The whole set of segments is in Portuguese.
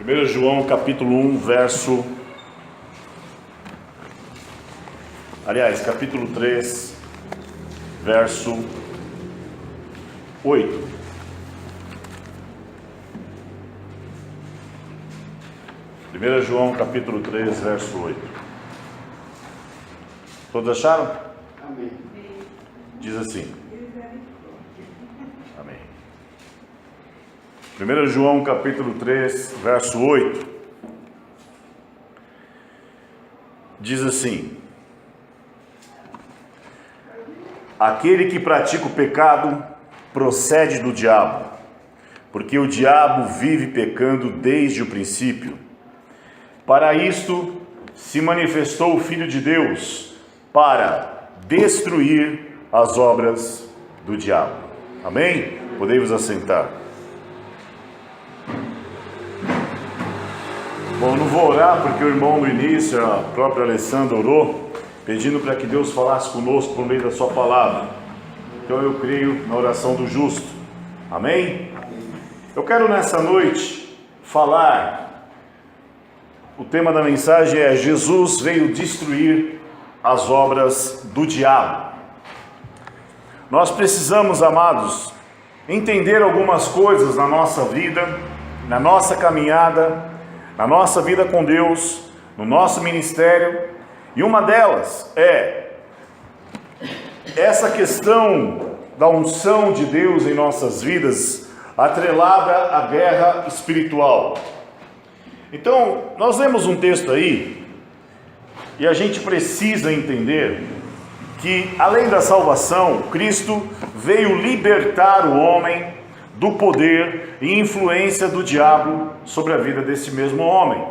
1 João capítulo 1, capítulo 3, verso 8. Primeira João capítulo 3, verso 8. Todos acharam? Amém. Diz assim. Amém. 1 João capítulo 3, verso 8. Diz assim: aquele que pratica o pecado procede do diabo, porque o diabo vive pecando desde o princípio. Para isto se manifestou o Filho de Deus, para destruir as obras do diabo. Amém? Podemos assentar. Bom, não vou orar porque o irmão no início, a própria Alessandra orou, pedindo para que Deus falasse conosco por meio da sua palavra. Então eu creio na oração do justo. Amém? Eu quero nessa noite falar, o tema da mensagem é: Jesus veio destruir as obras do diabo. Nós precisamos, amados, entender algumas coisas na nossa vida, na nossa caminhada, na nossa vida com Deus, no nosso ministério, e uma delas é essa questão da unção de Deus em nossas vidas, atrelada à guerra espiritual. Então, nós lemos um texto aí, e a gente precisa entender que, além da salvação, Cristo veio libertar o homem do poder e influência do diabo sobre a vida desse mesmo homem.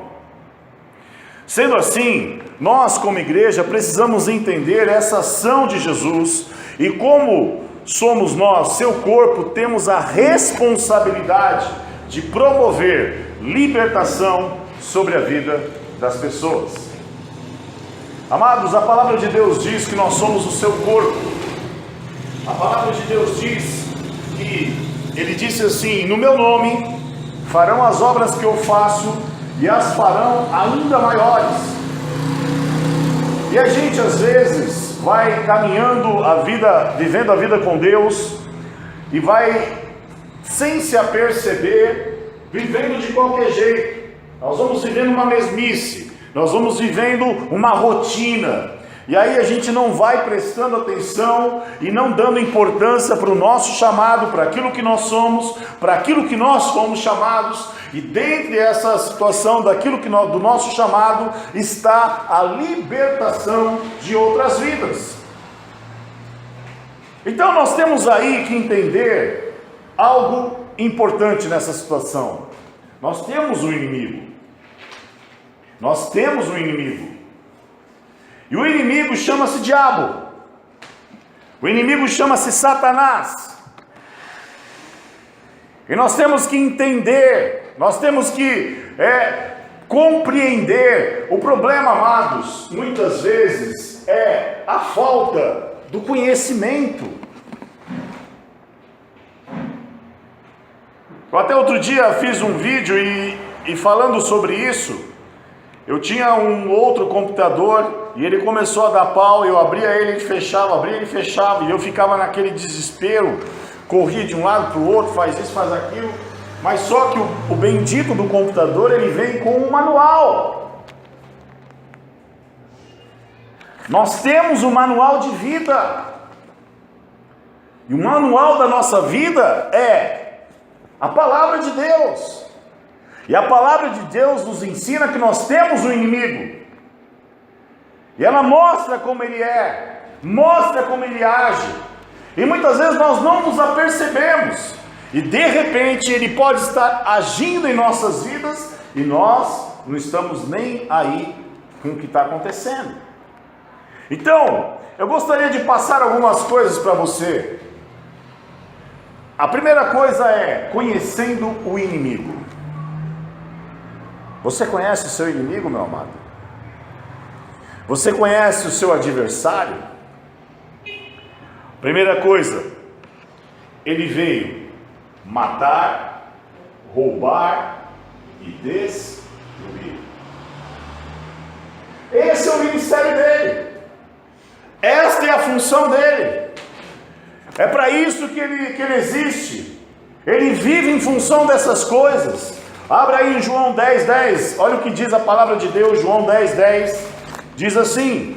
Sendo assim, nós como igreja precisamos entender essa ação de Jesus, e como somos nós, seu corpo, temos a responsabilidade de promover libertação sobre a vida das pessoas. Amados, a palavra de Deus diz que nós somos o seu corpo. A palavra de Deus diz que Ele disse assim: no meu nome farão as obras que eu faço, e as farão ainda maiores. E a gente às vezes vai caminhando a vida, vivendo a vida com Deus, e vai, sem se aperceber, vivendo de qualquer jeito. Nós vamos vivendo uma mesmice, nós vamos vivendo uma rotina, e aí a gente não vai prestando atenção e não dando importância para o nosso chamado, para aquilo que nós somos, para aquilo que nós fomos chamados. E dentre essa situação do nosso chamado está a libertação de outras vidas. Então nós temos aí que entender algo importante nessa situação. Nós temos um inimigo. Nós temos um inimigo. E o inimigo chama-se diabo. O inimigo chama-se Satanás. E nós temos que entender, nós temos que compreender. O problema, amados, muitas vezes é a falta do conhecimento. Eu até outro dia fiz um vídeo e falando sobre isso, eu tinha um outro computador e ele começou a dar pau, eu abria ele e fechava, e eu ficava naquele desespero, corria de um lado para o outro, faz isso, faz aquilo, mas só que o bendito do computador, ele vem com um manual. Nós temos um manual de vida, e o manual da nossa vida é a palavra de Deus. E a palavra de Deus nos ensina que nós temos um inimigo. E ela mostra como ele é, mostra como ele age. E muitas vezes nós não nos apercebemos. E de repente ele pode estar agindo em nossas vidas e nós não estamos nem aí com o que está acontecendo. Então, eu gostaria de passar algumas coisas para você. A primeira coisa é conhecendo o inimigo. Você conhece o seu inimigo, meu amado? Você conhece o seu adversário? Primeira coisa, ele veio matar, roubar e destruir. Esse é o ministério dele. Esta é a função dele. É para isso que ele existe. Ele vive em função dessas coisas. Abra aí em João 10:10. Olha o que diz a palavra de Deus. João 10:10 diz assim: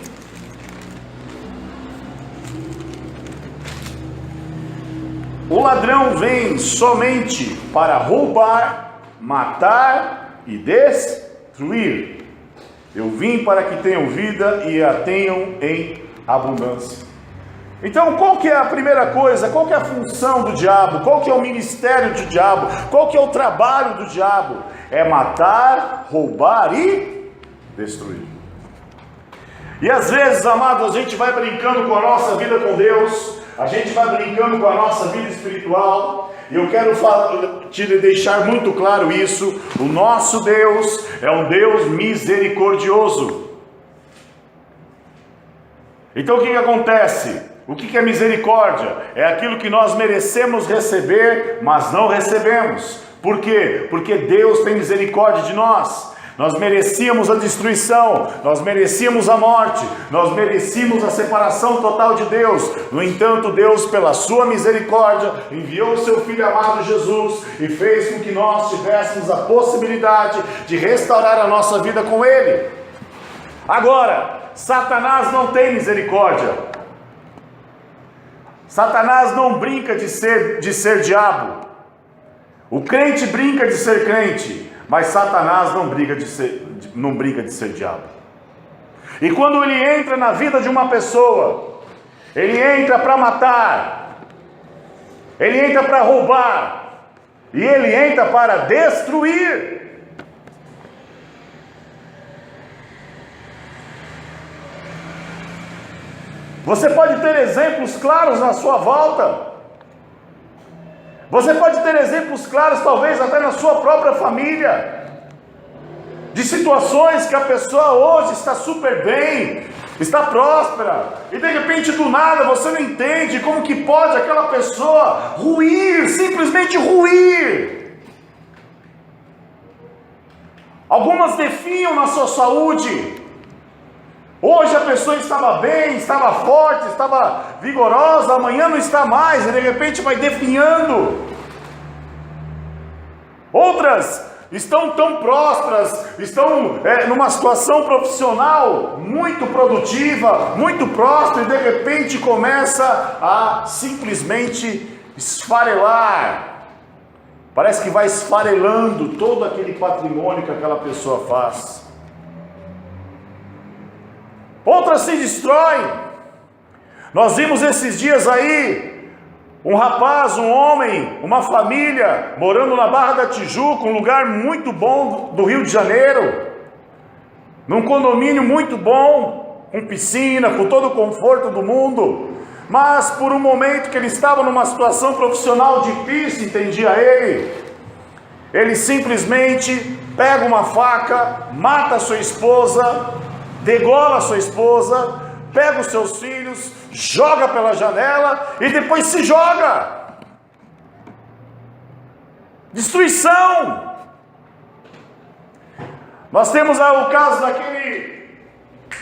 o ladrão vem somente para roubar, matar e destruir. Eu vim para que tenham vida e a tenham em abundância. Então, qual que é a primeira coisa? Qual que é a função do diabo? Qual que é o ministério do diabo? Qual que é o trabalho do diabo? É matar, roubar e destruir. E às vezes, amados, a gente vai brincando com a nossa vida com Deus, a gente vai brincando com a nossa vida espiritual, e eu quero te deixar muito claro isso: o nosso Deus é um Deus misericordioso. Então o que acontece? O que é misericórdia? É aquilo que nós merecemos receber, mas não recebemos. Por quê? Porque Deus tem misericórdia de nós. Nós merecíamos a destruição, nós merecíamos a morte, nós merecíamos a separação total de Deus. No entanto, Deus, pela sua misericórdia, enviou o seu Filho amado Jesus e fez com que nós tivéssemos a possibilidade de restaurar a nossa vida com Ele. Agora, Satanás não tem misericórdia. Satanás não brinca de ser diabo. O crente brinca de ser crente, mas Satanás não brinca de ser diabo. E quando ele entra na vida de uma pessoa, ele entra para matar, ele entra para roubar, e ele entra para destruir. Você pode ter exemplos claros na sua volta. Você pode ter exemplos claros, talvez até na sua própria família, de situações que a pessoa hoje está super bem, está próspera, e de repente do nada você não entende como que pode aquela pessoa ruir, simplesmente ruir. Algumas definham na sua saúde. Hoje a pessoa estava bem, estava forte, estava vigorosa, amanhã não está mais, e de repente vai definhando. Outras estão tão prósperas, estão numa situação profissional muito produtiva, muito próspera, e de repente começa a simplesmente esfarelar. Parece que vai esfarelando todo aquele patrimônio que aquela pessoa faz. Outras se destroem. Nós vimos esses dias aí um rapaz, um homem, uma família morando na Barra da Tijuca, um lugar muito bom do Rio de Janeiro, num condomínio muito bom, com piscina, com todo o conforto do mundo, mas por um momento que ele estava numa situação profissional difícil, entendia ele simplesmente pega uma faca, mata a sua esposa, degola a sua esposa, pega os seus filhos, joga pela janela e depois se joga. Destruição. Nós temos o caso daquele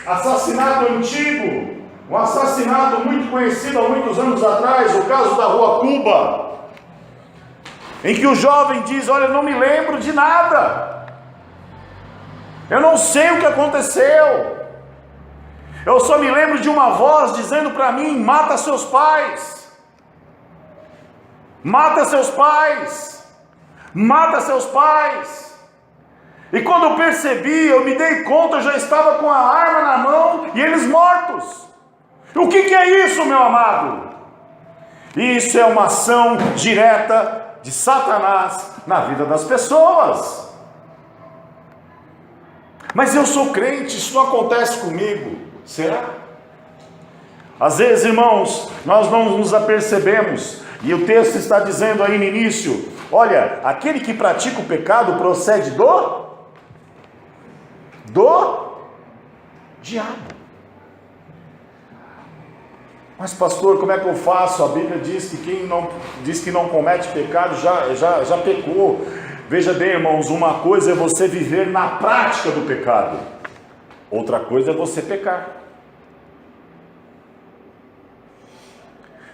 assassinato antigo, um assassinato muito conhecido há muitos anos atrás, o caso da Rua Cuba, em que o jovem diz: olha, eu não me lembro de nada, eu não sei o que aconteceu, eu só me lembro de uma voz dizendo para mim: mata seus pais, mata seus pais, mata seus pais. E quando eu percebi, eu me dei conta, eu já estava com a arma na mão e eles mortos. O que é isso, meu amado? Isso é uma ação direta de Satanás na vida das pessoas. Mas eu sou crente, isso não acontece comigo. Será? Às vezes, irmãos, nós não nos apercebemos, e o texto está dizendo aí no início: olha, aquele que pratica o pecado procede do diabo. Mas pastor, como é que eu faço? A Bíblia diz que quem não comete pecado já pecou. Veja bem, irmãos, uma coisa é você viver na prática do pecado, outra coisa é você pecar.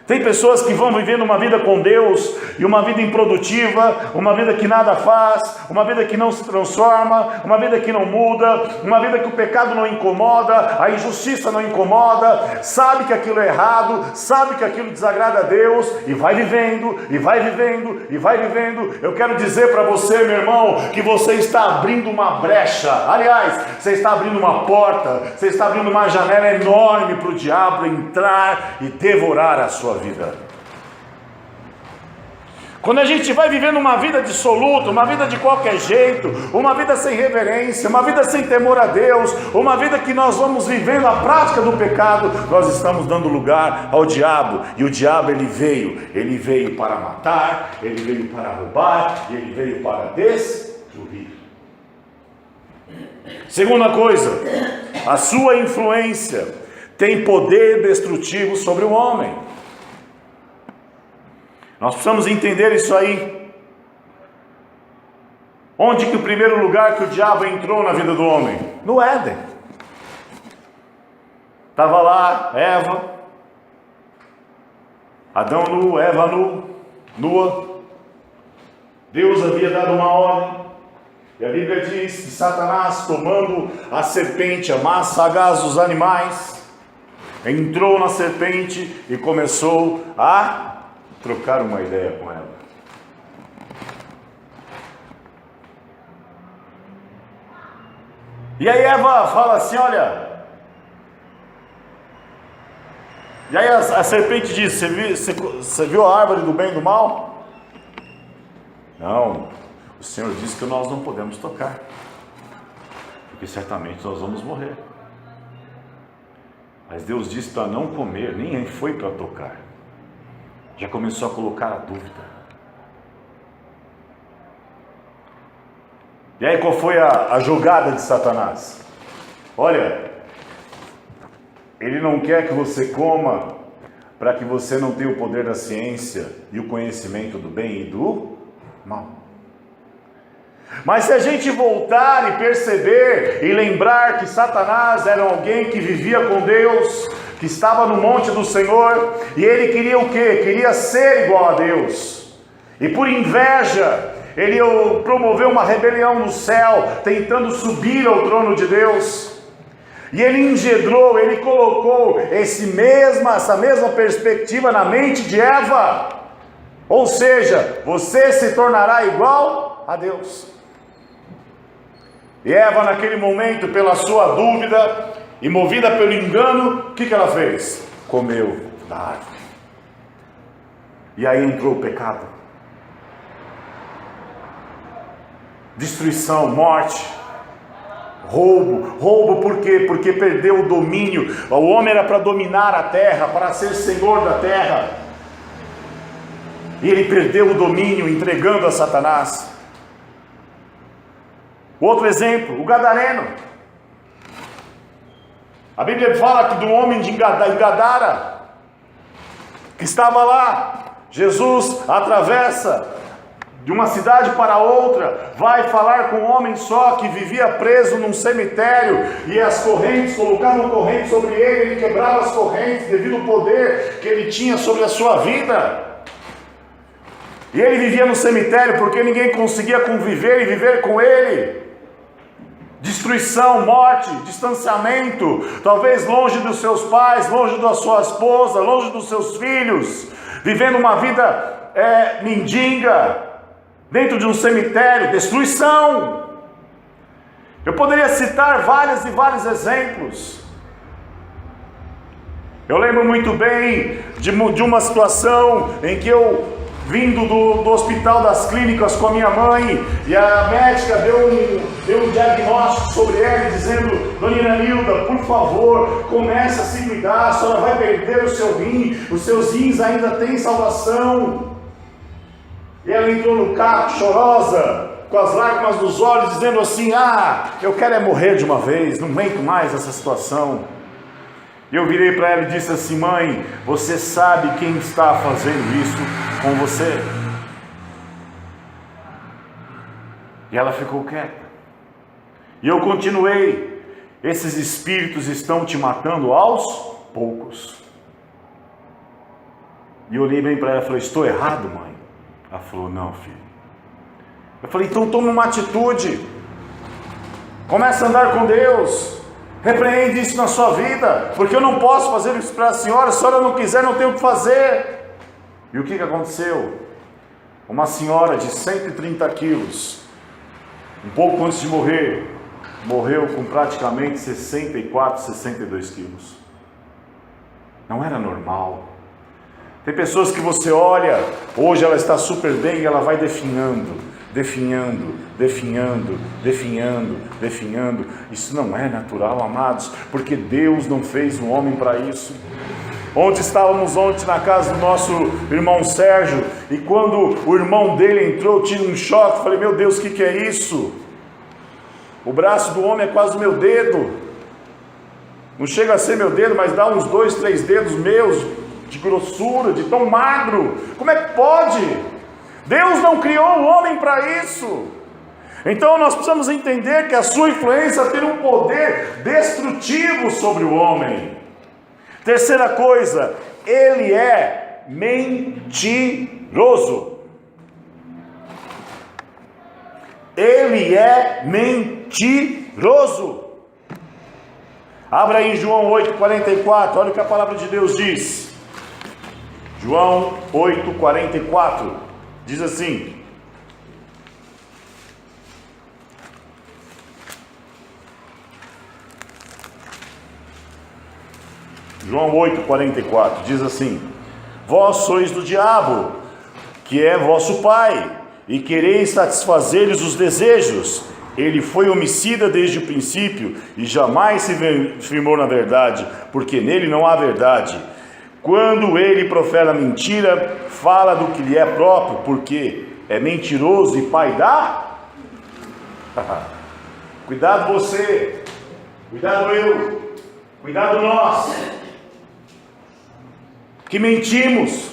Tem pessoas que vão vivendo uma vida com Deus, e uma vida improdutiva, uma vida que nada faz, uma vida que não se transforma, uma vida que não muda, uma vida que o pecado não incomoda, a injustiça não incomoda, sabe que aquilo é errado, sabe que aquilo desagrada a Deus, e vai vivendo, e vai vivendo, e vai vivendo. Eu quero dizer para você, meu irmão, que você está abrindo uma brecha, aliás, você está abrindo uma porta, você está abrindo uma janela enorme para o diabo entrar e devorar a sua vida. Quando a gente vai vivendo uma vida dissoluta, uma vida de qualquer jeito, uma vida sem reverência, uma vida sem temor a Deus, uma vida que nós vamos vivendo a prática do pecado, nós estamos dando lugar ao diabo. E o diabo ele veio para matar, ele veio para roubar, e ele veio para destruir. Segunda coisa, a sua influência tem poder destrutivo sobre o homem. Nós precisamos entender isso aí. Onde que o primeiro lugar que o diabo entrou na vida do homem? No Éden. Estava lá Eva, Adão nu, Eva nua. Deus havia dado uma ordem, e a Bíblia diz que Satanás, tomando a serpente, a mais sagaz dos animais, entrou na serpente e começou a trocar uma ideia com ela. E aí Eva fala assim, olha, e aí a serpente diz, você viu a árvore do bem e do mal? Não, o Senhor disse que nós não podemos tocar, porque certamente nós vamos morrer. Mas Deus disse para não comer, nem foi para tocar. Já começou a colocar a dúvida. E aí qual foi a jogada de Satanás? Olha, ele não quer que você coma para que você não tenha o poder da ciência e o conhecimento do bem e do mal. Mas se a gente voltar e perceber e lembrar que Satanás era alguém que vivia com Deus, que estava no monte do Senhor, e ele queria o quê? Queria ser igual a Deus, e por inveja, ele promoveu uma rebelião no céu, tentando subir ao trono de Deus, e ele engendrou, ele colocou essa mesma perspectiva na mente de Eva, ou seja, você se tornará igual a Deus. E Eva naquele momento, pela sua dúvida, e movida pelo engano, o que ela fez? Comeu da árvore. E aí entrou o pecado. Destruição, morte, roubo por quê? Porque perdeu o domínio. O homem era para dominar a terra, para ser senhor da terra. E ele perdeu o domínio, entregando a Satanás. Outro exemplo, o gadareno. A Bíblia fala que do homem de Gadara, que estava lá, Jesus atravessa de uma cidade para outra, vai falar com um homem só que vivia preso num cemitério, e as correntes, colocavam correntes sobre ele quebrava as correntes devido ao poder que ele tinha sobre a sua vida. E ele vivia no cemitério porque ninguém conseguia conviver e viver com ele. Destruição, morte, distanciamento, talvez longe dos seus pais, longe da sua esposa, longe dos seus filhos, vivendo uma vida mendiga, dentro de um cemitério, destruição. Eu poderia citar vários e vários exemplos. Eu lembro muito bem de uma situação em que eu, vindo do hospital das clínicas com a minha mãe, e a médica deu um diagnóstico sobre ela, dizendo: Dona Iranilda, por favor, comece a se cuidar, a senhora vai perder o seu rim, os seus rins ainda têm salvação. E ela entrou no carro chorosa, com as lágrimas nos olhos, dizendo assim: eu quero morrer de uma vez, não aguento mais essa situação. E eu virei para ela e disse assim: mãe, você sabe quem está fazendo isso com você? E ela ficou quieta. E eu continuei: esses espíritos estão te matando aos poucos. E eu olhei bem para ela e falei: estou errado, mãe? Ela falou: não, filho. Eu falei: então toma uma atitude. Começa a andar com Deus. Repreende isso na sua vida, porque eu não posso fazer isso para a senhora. Se a senhora não quiser, não tem o que fazer. E o que aconteceu? Uma senhora de 130 quilos, um pouco antes de morrer, morreu com praticamente 64, 62 quilos. Não era normal. Tem pessoas que você olha, hoje ela está super bem e ela vai definhando. Isso não é natural, amados, porque Deus não fez o homem para isso. Onde estávamos ontem na casa do nosso irmão Sérgio, e quando o irmão dele entrou, eu tive um choque. Falei: meu Deus, o que é isso? O braço do homem é quase o meu dedo. Não chega a ser meu dedo, mas dá uns 2, 3 dedos meus de grossura, de tão magro. Como é que pode? Deus não criou o homem para isso. Então nós precisamos entender que a sua influência tem um poder destrutivo sobre o homem. Terceira coisa, ele é mentiroso. Ele é mentiroso. Abra aí em João 8,44, olha o que a palavra de Deus diz. João 8,44, diz assim: João 8,44 diz assim: vós sois do diabo, que é vosso pai, e quereis satisfazer-lhes os desejos. Ele foi homicida desde o princípio, e jamais se firmou na verdade, porque nele não há verdade. Quando ele profere a mentira, fala do que lhe é próprio, porque é mentiroso e pai da... Cuidado você, cuidado eu, cuidado nós, que mentimos,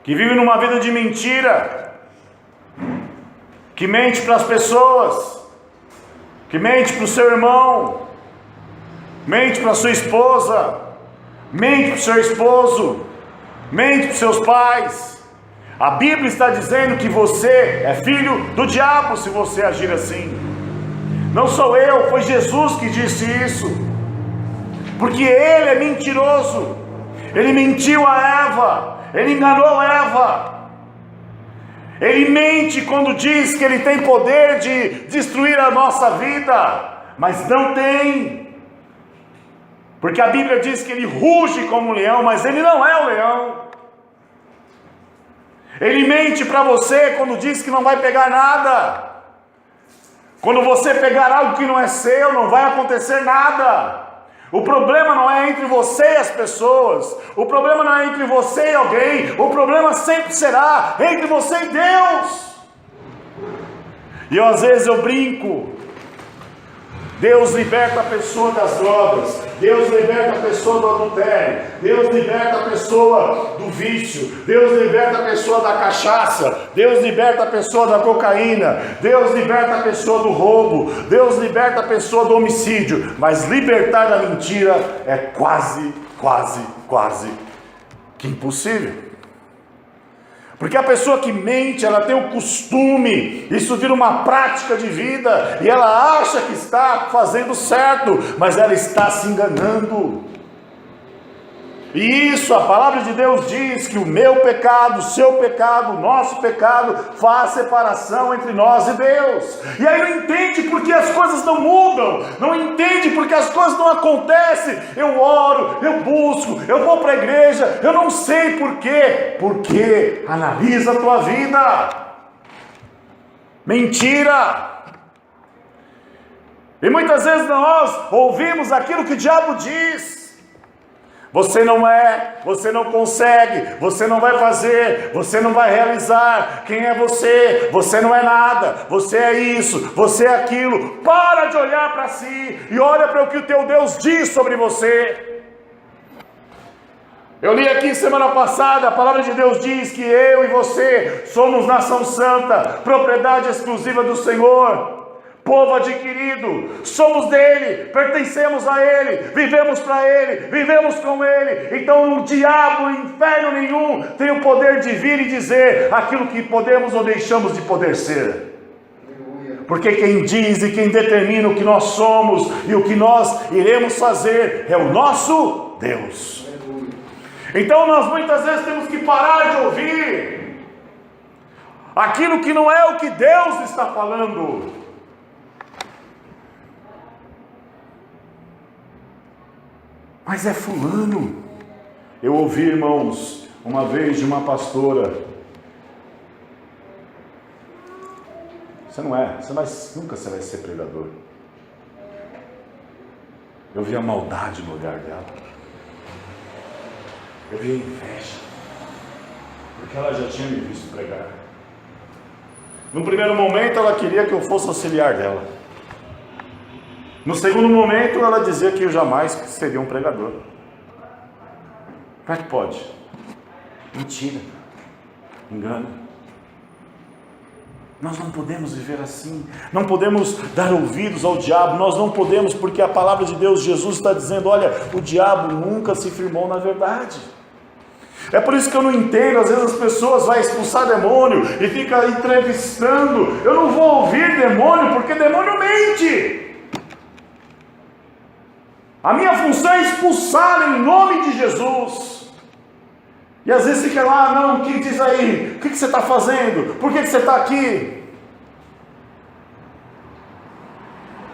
que vive numa vida de mentira, que mente para as pessoas, que mente para o seu irmão, mente para a sua esposa, mente para o seu esposo, mente para os seus pais. A Bíblia está dizendo que você é filho do diabo se você agir assim. Não sou eu, foi Jesus que disse isso, porque ele é mentiroso. Ele mentiu a Eva, ele enganou Eva. Ele mente quando diz que ele tem poder de destruir a nossa vida, mas não tem. Porque a Bíblia diz que ele ruge como um leão, mas ele não é o leão. Ele mente para você quando diz que não vai pegar nada. Quando você pegar algo que não é seu, não vai acontecer nada. O problema não é entre você e as pessoas. O problema não é entre você e alguém. O problema sempre será entre você e Deus. E às vezes eu brinco. Deus liberta a pessoa das drogas, Deus liberta a pessoa do adultério, Deus liberta a pessoa do vício, Deus liberta a pessoa da cachaça, Deus liberta a pessoa da cocaína, Deus liberta a pessoa do roubo, Deus liberta a pessoa do homicídio, mas libertar da mentira é quase que impossível. Porque a pessoa que mente, ela tem um costume, isso vira uma prática de vida, e ela acha que está fazendo certo, mas ela está se enganando. E isso, a palavra de Deus diz que o meu pecado, o seu pecado, o nosso pecado faz separação entre nós e Deus. E aí não entende porque as coisas não mudam, não entende porque as coisas não acontecem. Eu oro, eu busco, eu vou para a igreja, eu não sei por quê. Porque analisa a tua vida. Mentira. E muitas vezes nós ouvimos aquilo que o diabo diz. Você não é, você não consegue, você não vai fazer, você não vai realizar. Quem é você? Você não é nada, você é isso, você é aquilo. Para de olhar para si e olha para o que o teu Deus diz sobre você. Eu li aqui semana passada, a palavra de Deus diz que eu e você somos nação santa, propriedade exclusiva do Senhor, povo adquirido, somos dele, pertencemos a ele, vivemos para ele, vivemos com ele. Então o diabo, inferno nenhum, tem o poder de vir e dizer aquilo que podemos ou deixamos de poder ser. Porque quem diz e quem determina o que nós somos e o que nós iremos fazer é o nosso Deus. Então nós muitas vezes temos que parar de ouvir aquilo que não é o que Deus está falando. Mas é fulano. Eu ouvi, irmãos, uma vez de uma pastora: nunca você vai ser pregador. Eu vi a maldade no olhar dela. Eu vi a inveja, porque ela já tinha me visto pregar. No primeiro momento ela queria que eu fosse auxiliar dela. No segundo momento ela dizia que eu jamais seria um pregador. Como é que pode? Mentira, engano. Nós não podemos viver assim, não podemos dar ouvidos ao diabo, nós não podemos, porque a palavra de Deus, Jesus está dizendo: olha, o diabo nunca se firmou na verdade. É por isso que eu não entendo, às vezes as pessoas vão expulsar demônio e fica entrevistando. Eu não vou ouvir demônio, porque demônio mente. A minha função é expulsar em nome de Jesus. E às vezes fica lá: não, o que diz aí? O que você está fazendo? Por que você está aqui?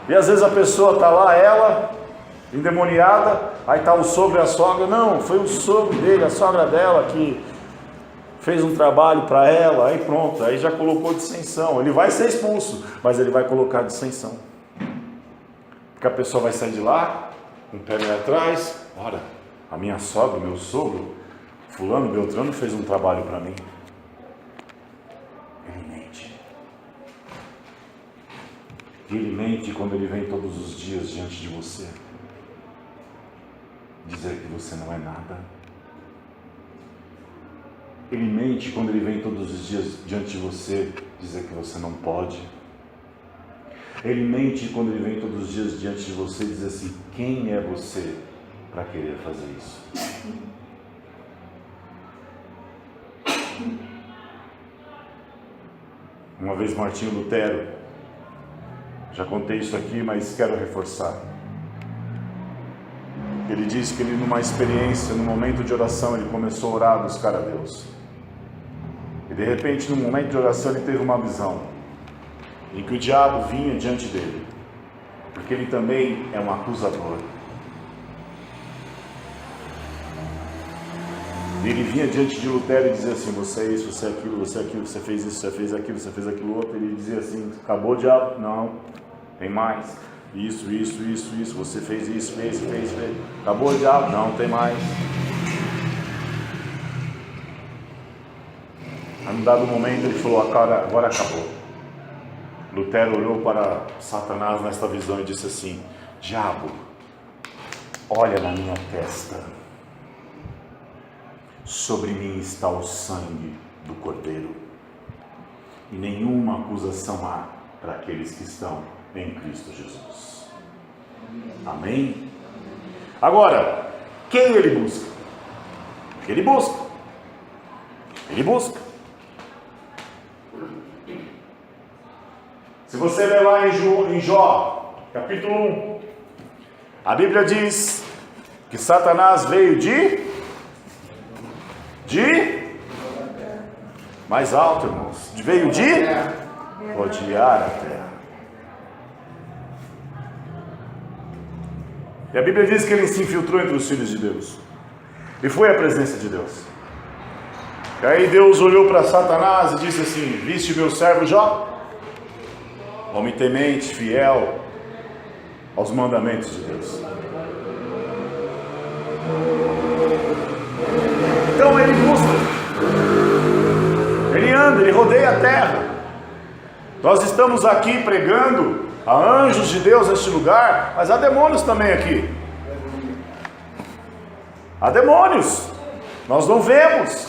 E às vezes a pessoa está lá, ela, endemoniada, aí está o sogro e a sogra. Não, foi o sogro dele, a sogra dela, que fez um trabalho para ela, aí pronto, aí já colocou dissensão. Ele vai ser expulso, mas ele vai colocar dissensão. Porque a pessoa vai sair de lá, um pé meio atrás: olha, a minha sogra, meu sogro, fulano, Beltrano, fez um trabalho para mim. Ele mente. E ele mente quando ele vem todos os dias diante de você dizer que você não é nada. Ele mente quando ele vem todos os dias diante de você dizer que você não pode. Ele mente quando ele vem todos os dias diante de você dizer assim: quem é você para querer fazer isso? Uma vez Martinho Lutero, já contei isso aqui, mas quero reforçar. Ele disse que ele, numa experiência, num momento de oração, ele começou a orar, a buscar a Deus. E de repente, num momento de oração, ele teve uma visão em que o diabo vinha diante dele, porque ele também é um acusador. E ele vinha diante de Lutero e dizia assim: você é isso, você é aquilo, você é aquilo, você fez isso, você fez aquilo, você fez aquilo outro. Ele dizia assim: acabou o diabo? Não, tem mais. Isso, você fez isso, fez. Acabou o diabo? Não, tem mais. A um dado momento ele falou: agora acabou. Lutero olhou para Satanás nesta visão e disse assim: diabo, olha na minha testa. Sobre mim está o sangue do Cordeiro, e nenhuma acusação há para aqueles que estão em Cristo Jesus. Amém? Agora, quem ele busca? Ele busca. Se você ler lá em Jó, capítulo 1, a Bíblia diz que Satanás veio de mais alto, irmãos, veio de rodear a terra. E a Bíblia diz que ele se infiltrou entre os filhos de Deus e foi à presença de Deus. E aí Deus olhou para Satanás e disse assim: viste meu servo Jó? Homem temente, fiel aos mandamentos de Deus. Então ele busca, ele anda, ele rodeia a terra. Nós estamos aqui pregando a anjos de Deus neste lugar, mas há demônios também aqui. Há demônios. Nós não vemos.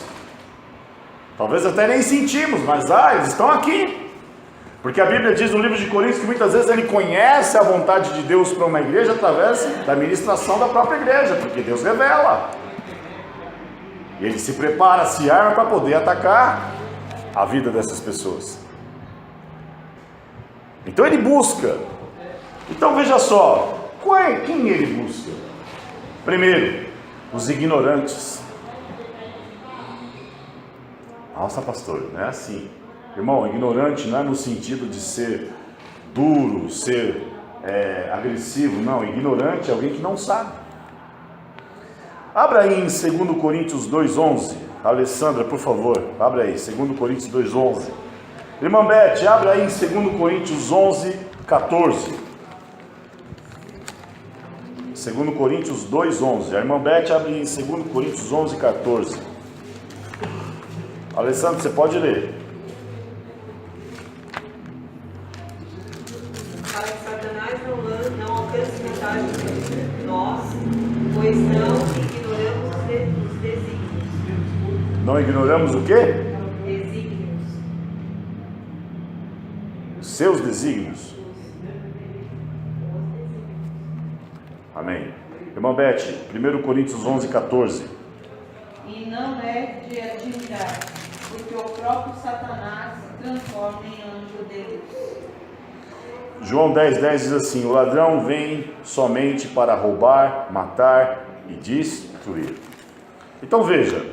Talvez até nem sentimos, mas eles estão aqui. Porque a Bíblia diz no livro de Coríntios que muitas vezes ele conhece a vontade de Deus para uma igreja através da ministração da própria igreja, porque Deus revela. Ele se prepara, se arma para poder atacar a vida dessas pessoas. Então ele busca. Então veja só, quem ele busca? Primeiro, os ignorantes. Nossa, pastor, não é assim. Irmão, ignorante não é no sentido de ser duro, ser agressivo. Não, ignorante é alguém que não sabe. Abra aí em 2 Coríntios 2,11. Alessandra, por favor, abra aí, 2 Coríntios 2,11. Irmã Beth, abra aí em 2 Coríntios 11,14. 2 Coríntios 2,11. A irmã Beth abre em 2 Coríntios 11,14. Alessandro, você pode ler. Para que Satanás não alcance vantagem sobre nós, pois não ignoramos os desígnios. Não ignoramos o quê? Desígnios. Seus desígnios. Amém. Irmã Beth, 1 Coríntios 11,14. E não é de admirar, porque o próprio Satanás se transforma em anjo de luz. João 10,10 diz assim: o ladrão vem somente para roubar, matar e destruir. Então veja,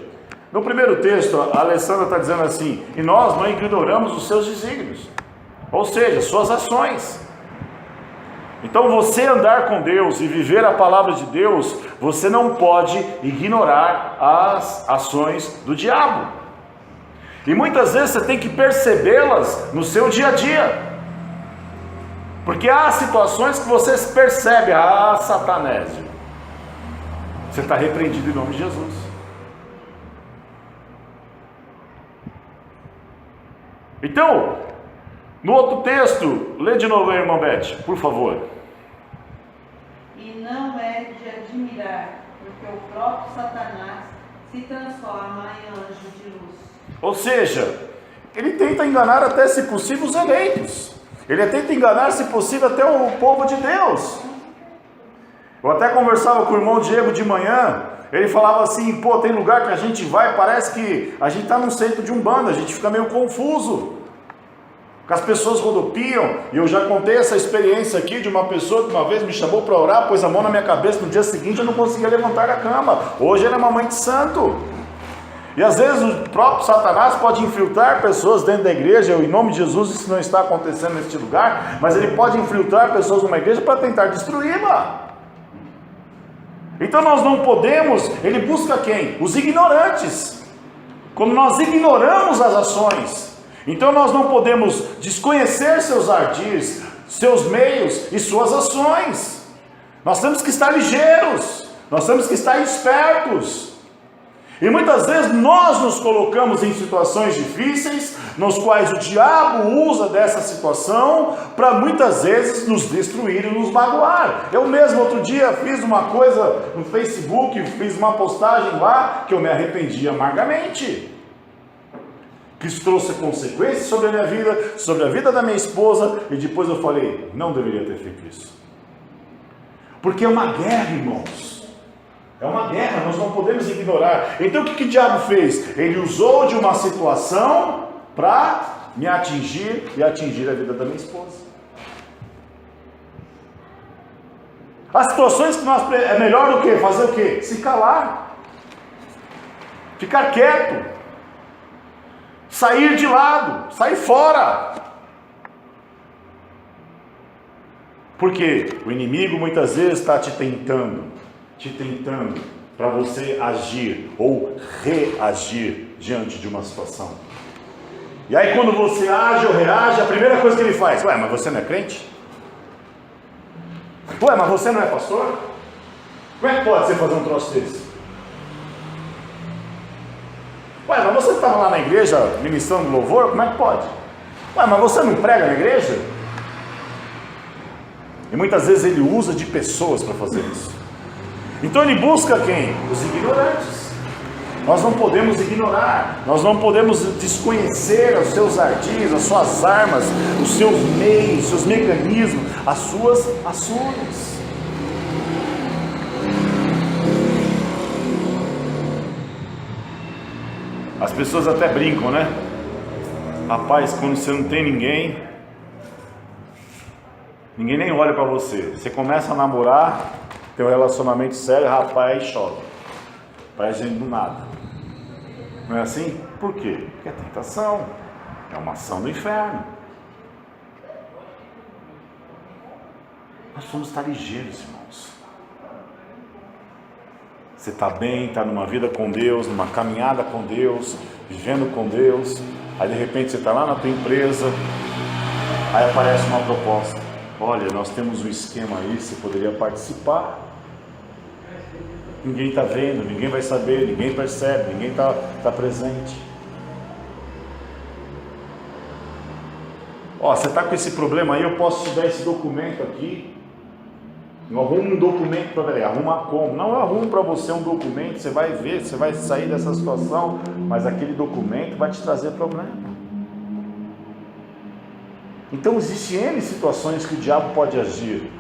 no primeiro texto a Alessandra está dizendo assim: e nós não ignoramos os seus desígnios, ou seja, suas ações. Então você andar com Deus e viver a palavra de Deus, você não pode ignorar as ações do diabo. E muitas vezes você tem que percebê-las no seu dia a dia. Porque há situações que você percebe, Satanésio, você está repreendido em nome de Jesus. Então, no outro texto, lê de novo aí, irmã Beth, por favor. E não é de admirar, porque o próprio Satanás se transforma em anjo de luz. Ou seja, ele tenta enganar até, se possível, os eleitos. Ele tenta enganar, se possível, até o povo de Deus. Eu até conversava com o irmão Diego de manhã. Ele falava assim: pô, tem lugar que a gente vai, parece que a gente está num centro de umbanda, a gente fica meio confuso, que as pessoas rodopiam. E eu já contei essa experiência aqui de uma pessoa que uma vez me chamou para orar, pôs a mão na minha cabeça, no dia seguinte eu não conseguia levantar da cama. Hoje ela é uma mãe de santo. E às vezes o próprio Satanás pode infiltrar pessoas dentro da igreja. Em nome de Jesus isso não está acontecendo neste lugar, mas ele pode infiltrar pessoas numa igreja para tentar destruí-la. Então nós não podemos. Ele busca quem? Os ignorantes. Quando nós ignoramos as ações, então nós não podemos desconhecer seus ardis, seus meios e suas ações. Nós temos que estar ligeiros, nós temos que estar espertos. E muitas vezes nós nos colocamos em situações difíceis, nos quais o diabo usa dessa situação para muitas vezes nos destruir e nos magoar. Eu mesmo outro dia fiz uma coisa no Facebook, fiz uma postagem lá que eu me arrependi amargamente. Que isso trouxe consequências sobre a minha vida, sobre a vida da minha esposa, e depois eu falei: não deveria ter feito isso. Porque é uma guerra, irmãos. É uma guerra, nós não podemos ignorar. Então o que o diabo fez? Ele usou de uma situação para me atingir e atingir a vida da minha esposa. As situações que nós é melhor do que fazer o quê? Se calar, ficar quieto, sair de lado, sair fora. Porque o inimigo muitas vezes está te tentando para você agir ou reagir diante de uma situação. E aí quando você age ou reage, a primeira coisa que ele faz: ué, mas você não é crente? Ué, mas você não é pastor? Como é que pode você fazer um troço desse? Ué, mas você estava lá na igreja ministrando louvor? Como é que pode? Ué, mas você não prega na igreja? E muitas vezes ele usa de pessoas para fazer isso. Então ele busca quem? Os ignorantes. Nós não podemos ignorar, nós não podemos desconhecer os seus ardis, as suas armas, os seus meios, os seus mecanismos, as suas ações. As pessoas até brincam, né? Rapaz, quando você não tem ninguém nem olha pra você. Você começa a namorar, tem um relacionamento sério, rapaz, aí chove. Parece gente do nada. Não é assim? Por quê? Porque é tentação. É uma ação do inferno. Nós vamos estar ligeiros, irmãos. Você está bem, está numa vida com Deus, numa caminhada com Deus, vivendo com Deus. Aí de repente você está lá na tua empresa, aí aparece uma proposta. Olha, nós temos um esquema aí, você poderia participar. Ninguém está vendo, ninguém vai saber, ninguém percebe, ninguém está presente. Ó, você está com esse problema aí, eu posso te dar esse documento aqui. Eu arrumo um documento para você. Arruma como? Não, eu arrumo para você um documento, você vai ver, você vai sair dessa situação, mas aquele documento vai te trazer problema. Então existem N situações que o diabo pode agir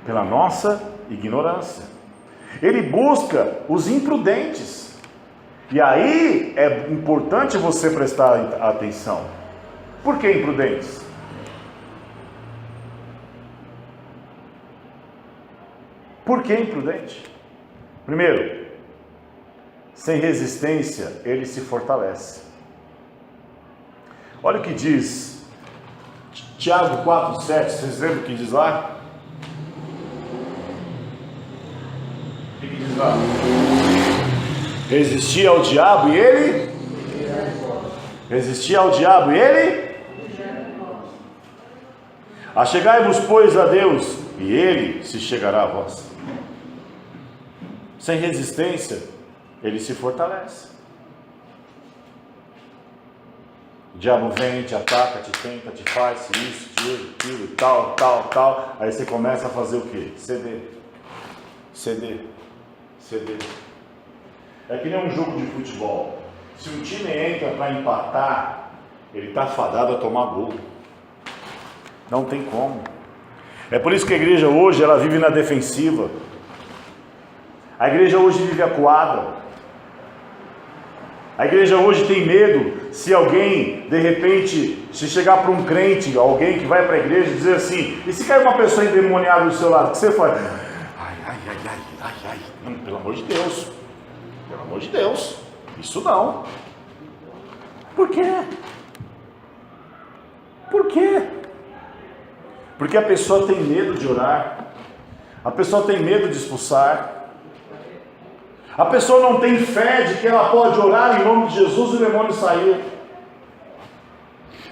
pela nossa ignorância. Ele busca os imprudentes. E aí é importante você prestar atenção. Por que imprudentes? Por que imprudente? Primeiro, sem resistência ele se fortalece. Olha o que diz Tiago 4,7, vocês lembram o que diz lá? O que diz lá? Resistir ao diabo e ele? Resistir ao diabo e ele? Achegai-vos, pois, a Deus, e ele se chegará a vós. Sem resistência, ele se fortalece. O diabo vem, te ataca, te tenta, te faz isso, tiro, tal. Aí você começa a fazer o quê? Ceder. É que nem um jogo de futebol. Se um time entra para empatar, ele está fadado a tomar gol. Não tem como. É por isso que a igreja hoje, ela vive na defensiva. A igreja hoje vive acuada. A igreja hoje tem medo se alguém, de repente, se chegar para um crente, alguém que vai para a igreja e dizer assim, e se cair uma pessoa endemoniada do seu lado, o que você faz? Ai, não, pelo amor de Deus, isso não. Por quê? Porque a pessoa tem medo de orar, a pessoa tem medo de expulsar, a pessoa não tem fé de que ela pode orar em nome de Jesus e o demônio sair.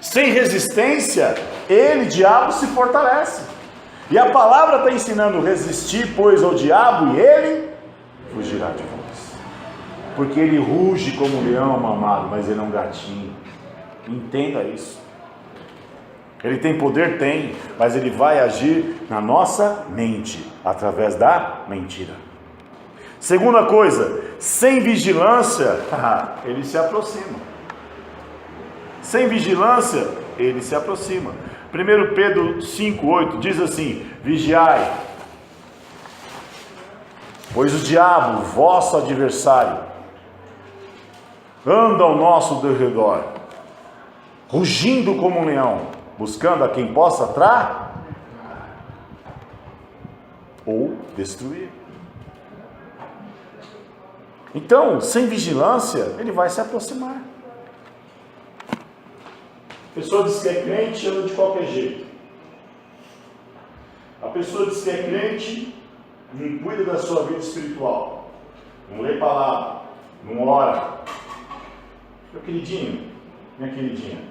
Sem resistência, ele, diabo, se fortalece. E a palavra está ensinando: resistir, pois, ao diabo, e ele fugirá de vós. Porque ele ruge como um leão, amado, mas ele é um gatinho. Entenda isso. Ele tem poder? Tem, mas ele vai agir na nossa mente, através da mentira. Segunda coisa, sem vigilância, ele se aproxima. Sem vigilância, ele se aproxima. 1 Pedro 5,8 diz assim: vigiai, pois o diabo, vosso adversário, anda ao nosso derredor, rugindo como um leão, buscando a quem possa trair ou destruir. Então, sem vigilância, ele vai se aproximar. A pessoa diz que é crente, anda de qualquer jeito. A pessoa diz que é crente, não cuida da sua vida espiritual, não lê palavra, não ora. Meu queridinho, minha queridinha,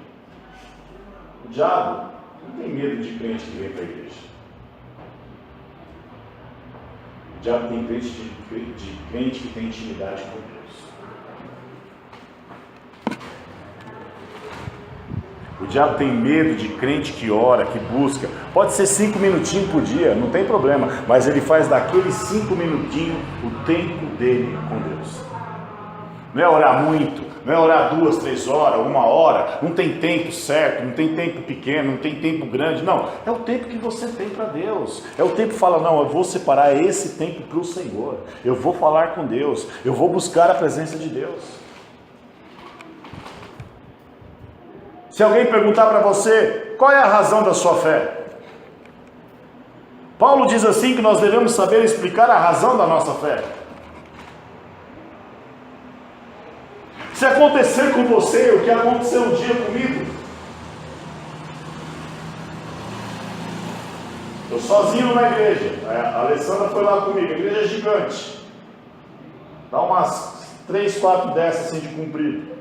o diabo não tem medo de crente que vem para a igreja. O diabo tem de crente que tem intimidade com Deus. O diabo tem medo de crente que ora, que busca. Pode ser 5 minutinhos por dia, não tem problema. Mas ele faz daqueles 5 minutinhos o tempo dele com Deus. Não é orar muito, não é orar 2, 3 horas, 1 hora, não tem tempo certo, não tem tempo pequeno, não tem tempo grande, não, é o tempo que você tem para Deus, é o tempo que fala, não, eu vou separar esse tempo para o Senhor, eu vou falar com Deus, eu vou buscar a presença de Deus. Se alguém perguntar para você, qual é a razão da sua fé? Paulo diz assim que nós devemos saber explicar a razão da nossa fé. Se acontecer com você o que aconteceu um dia comigo, eu sozinho na igreja, a Alessandra foi lá comigo, a igreja é gigante, dá umas 3, 4 dessas assim de comprido,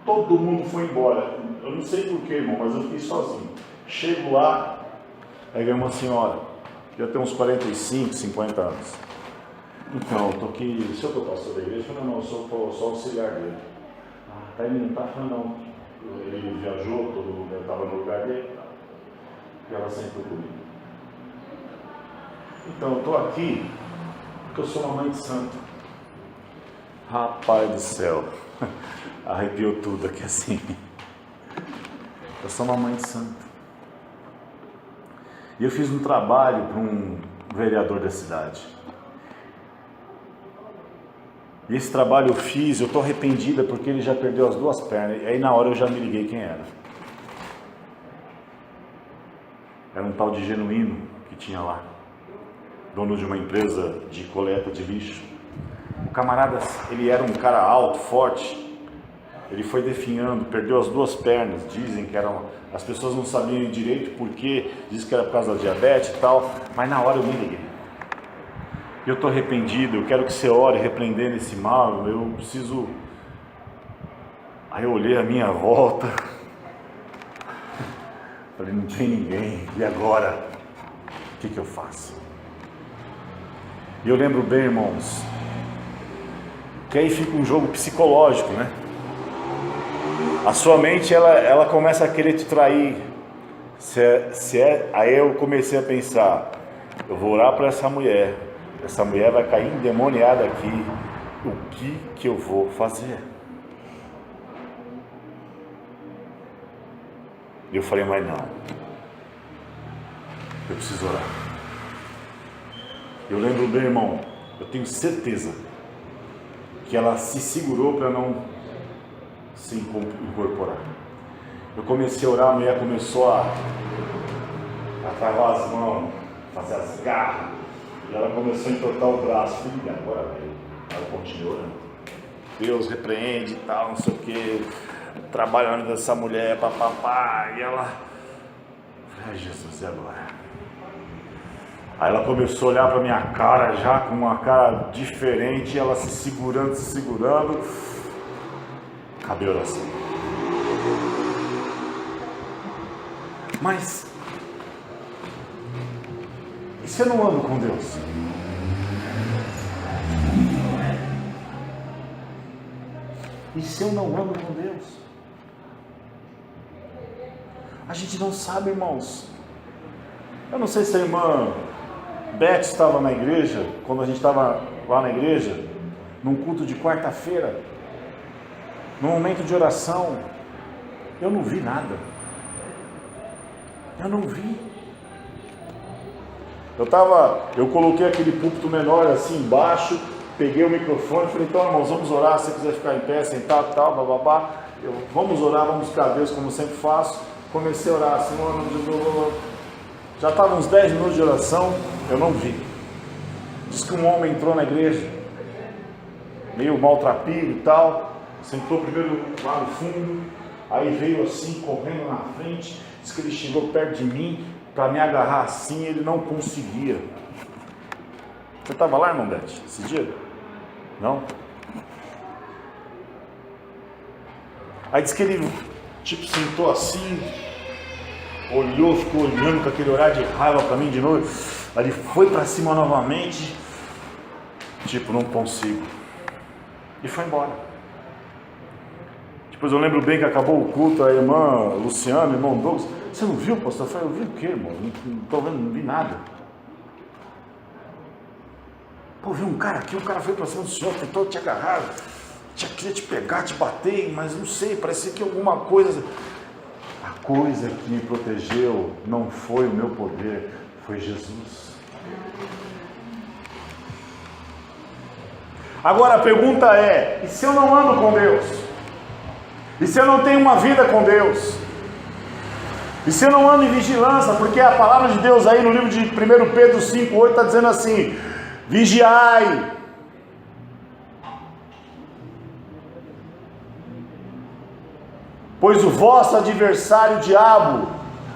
todo mundo foi embora, eu não sei porquê, irmão, mas eu fiquei sozinho. Chego lá, aí vem uma senhora, já tem uns 45, 50 anos. Então, eu tô aqui, o senhor que é o pastor da igreja? Eu falei, não, eu sou só auxiliar dele. Ah, tá indo, não tá? Eu falei, não. Ele viajou, todo mundo estava no lugar dele. E ela sempre comigo. Então, eu tô aqui porque eu sou uma mãe de santo. Rapaz do céu, arrepiou tudo aqui assim. Eu sou uma mãe de santo. E eu fiz um trabalho para um vereador da cidade. E esse trabalho eu fiz, eu estou arrependida porque ele já perdeu as 2 pernas. E aí na hora eu já me liguei quem era. Era um tal de Genuíno que tinha lá. Dono de uma empresa de coleta de lixo. O camarada, ele era um cara alto, forte. Ele foi definhando, perdeu as 2 pernas. Dizem que eram... As pessoas não sabiam direito porquê. Dizem que era por causa da diabetes e tal. Mas na hora eu me liguei. Eu estou arrependido, eu quero que você ore repreendendo esse mal, eu preciso... Aí eu olhei a minha volta, falei, não tem ninguém, e agora? O que eu faço? E eu lembro bem, irmãos, que aí fica um jogo psicológico, né? A sua mente, ela começa a querer te trair. Aí eu comecei a pensar, eu vou orar para essa mulher vai cair endemoniada aqui, o que eu vou fazer? E eu falei, mas não, eu preciso orar. Eu lembro bem, irmão, eu tenho certeza que ela se segurou para não se incorporar. Eu comecei a orar, a mulher começou a travar as mãos, fazer as garras. E ela começou a entortar o braço. E agora, velho, ela continua orando. Deus repreende e tal, não sei o que. Trabalhando dessa mulher, papapá. E ela... Ai, Jesus, e agora? Aí ela começou a olhar pra minha cara já, com uma cara diferente. Ela se segurando. Acabei a oração. Mas... E se eu não ando com Deus? E se eu não ando com Deus? A gente não sabe, irmãos. Eu não sei se a irmã Beth estava na igreja, quando a gente estava lá na igreja, num culto de quarta-feira, num momento de oração, eu não vi nada. Eu não vi. Eu coloquei aquele púlpito menor assim embaixo, peguei o microfone e falei, então irmãos, vamos orar, se você quiser ficar em pé, sentado, tal, bababá, vamos orar, vamos buscar a Deus como eu sempre faço. Comecei a orar, Senhor, já estava uns 10 minutos de oração, eu não vi. Diz que um homem entrou na igreja, meio maltrapilho e tal, sentou primeiro lá no fundo, aí veio assim, correndo na frente, diz que ele chegou perto de mim, para me agarrar assim, ele não conseguia. Você estava lá, irmão Bete, esse dia? Não? Aí diz que ele, tipo, sentou assim, olhou, ficou olhando com aquele olhar de raiva para mim de novo. Aí ele foi para cima novamente, tipo, não consigo. E foi embora. Depois eu lembro bem que acabou o culto, a irmã Luciana, o irmão Douglas, você não viu, pastor? Eu falei, eu vi o quê, irmão? Não estou vendo, não vi nada. Pô, vi um cara aqui, o cara foi para cima do senhor, tentou te agarrar, queria te pegar, te bater, mas não sei, parecia que alguma coisa... A coisa que me protegeu não foi o meu poder, foi Jesus. Agora a pergunta é, e se eu não ando com Deus? E se eu não tenho uma vida com Deus? E se eu não ando em vigilância? Porque a palavra de Deus aí no livro de 1 Pedro 5,8 está dizendo assim: vigiai, pois o vosso adversário, o diabo,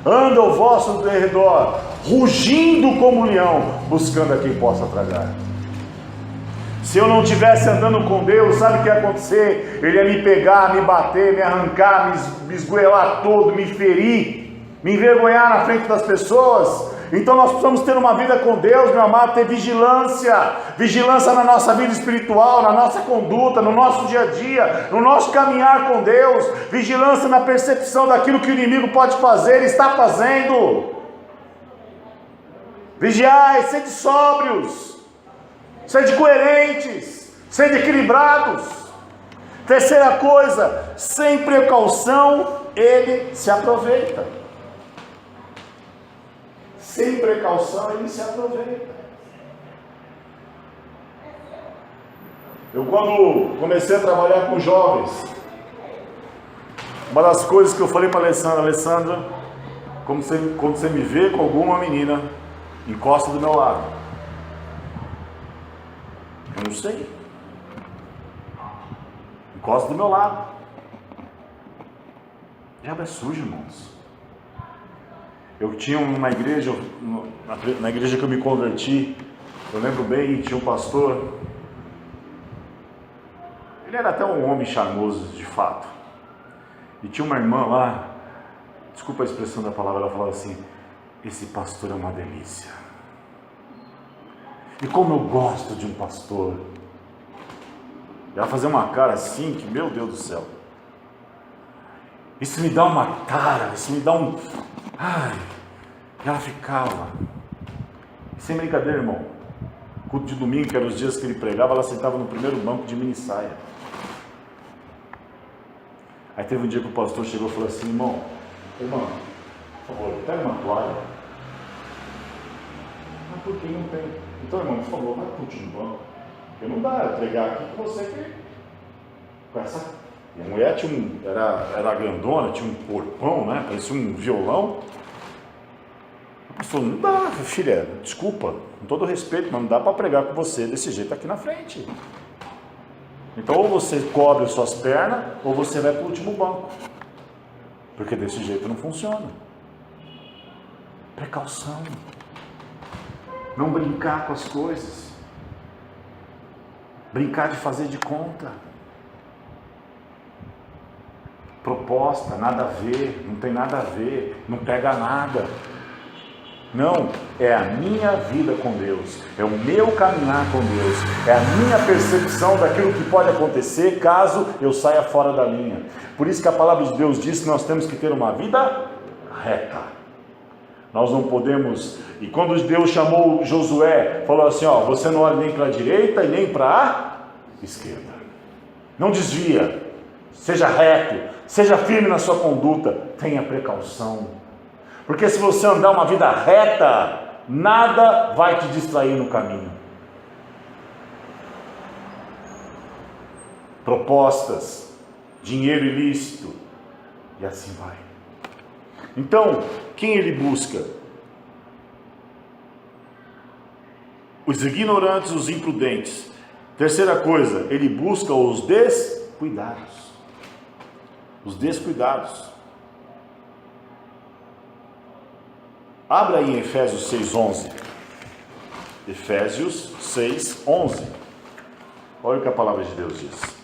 anda ao vosso derredor, rugindo como um leão, buscando a quem possa tragar. Se eu não estivesse andando com Deus, sabe o que ia acontecer? Ele ia me pegar, me bater, me arrancar, me esgoelar todo, me ferir, me envergonhar na frente das pessoas. Então nós precisamos ter uma vida com Deus, meu amado, ter vigilância. Vigilância na nossa vida espiritual, na nossa conduta, no nosso dia a dia, no nosso caminhar com Deus. Vigilância na percepção daquilo que o inimigo pode fazer e está fazendo. Vigiai, sede sóbrios, sede coerentes, sede equilibrados. Terceira coisa, sem precaução ele se aproveita. Sem precaução ele se aproveita. Eu quando comecei a trabalhar com jovens, uma das coisas que eu falei para a Alessandra, quando você me vê com alguma menina, encosta do meu lado. Eu não sei. Encosta do meu lado. O diabo é sujo, irmãos. Eu tinha uma igreja, na igreja que eu me converti, eu lembro bem, tinha um pastor, ele era até um homem charmoso de fato, e tinha uma irmã lá, desculpa a expressão da palavra, ela falava assim: esse pastor é uma delícia. E como eu gosto de um pastor. Ela fazia uma cara assim que, meu Deus do céu, isso me dá uma tara, isso me dá um... Ai, ela ficava, sem brincadeira, irmão, culto de domingo, que eram os dias que ele pregava, ela sentava no primeiro banco de mini saia. Aí teve um dia que o pastor chegou e falou assim: irmão, por favor, pega uma toalha. Ah, por que não tem? Então, irmão, por favor, vai pro último banco, porque não dá eu pregar aqui com você que... com essa... E a mulher tinha era grandona, tinha um corpão, né? Parecia um violão. A pessoa, não dá, filha, desculpa, com todo respeito, mas não dá para pregar com você desse jeito aqui na frente. Então, ou você cobre as suas pernas, ou você vai para o último banco. Porque desse jeito não funciona. Precaução. Não brincar com as coisas. Brincar de fazer de conta. Proposta, nada a ver, não tem nada a ver, não pega nada. Não, é a minha vida com Deus, é o meu caminhar com Deus, é a minha percepção daquilo que pode acontecer caso eu saia fora da linha. Por isso que a palavra de Deus diz que nós temos que ter uma vida reta. Nós não podemos, e quando Deus chamou Josué, falou assim: ó, você não olha nem para a direita e nem para a esquerda. Não desvia, seja reto, seja firme na sua conduta, tenha precaução. Porque se você andar uma vida reta, nada vai te distrair no caminho. Propostas, dinheiro ilícito, e assim vai. Então, quem ele busca? Os ignorantes, os imprudentes. Terceira coisa, ele busca os descuidados. Os descuidados. Abra aí em Efésios 6:11. Efésios 6:11. Olha o que a palavra de Deus diz.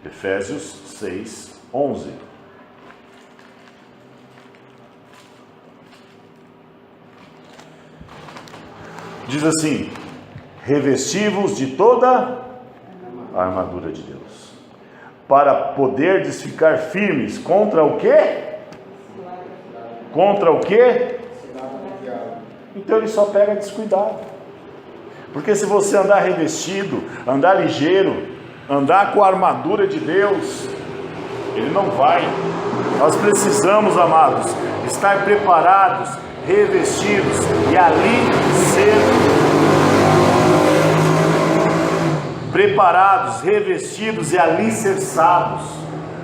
Efésios 6:11. Diz assim: revesti-vos de toda a armadura de Deus, para poderdes ficar firmes contra o quê? Contra o quê? Então ele só pega descuidado. Porque se você andar revestido, andar ligeiro, andar com a armadura de Deus, ele não vai. Nós precisamos, amados, estar preparados, revestidos e ali ser preparados, revestidos e alicerçados.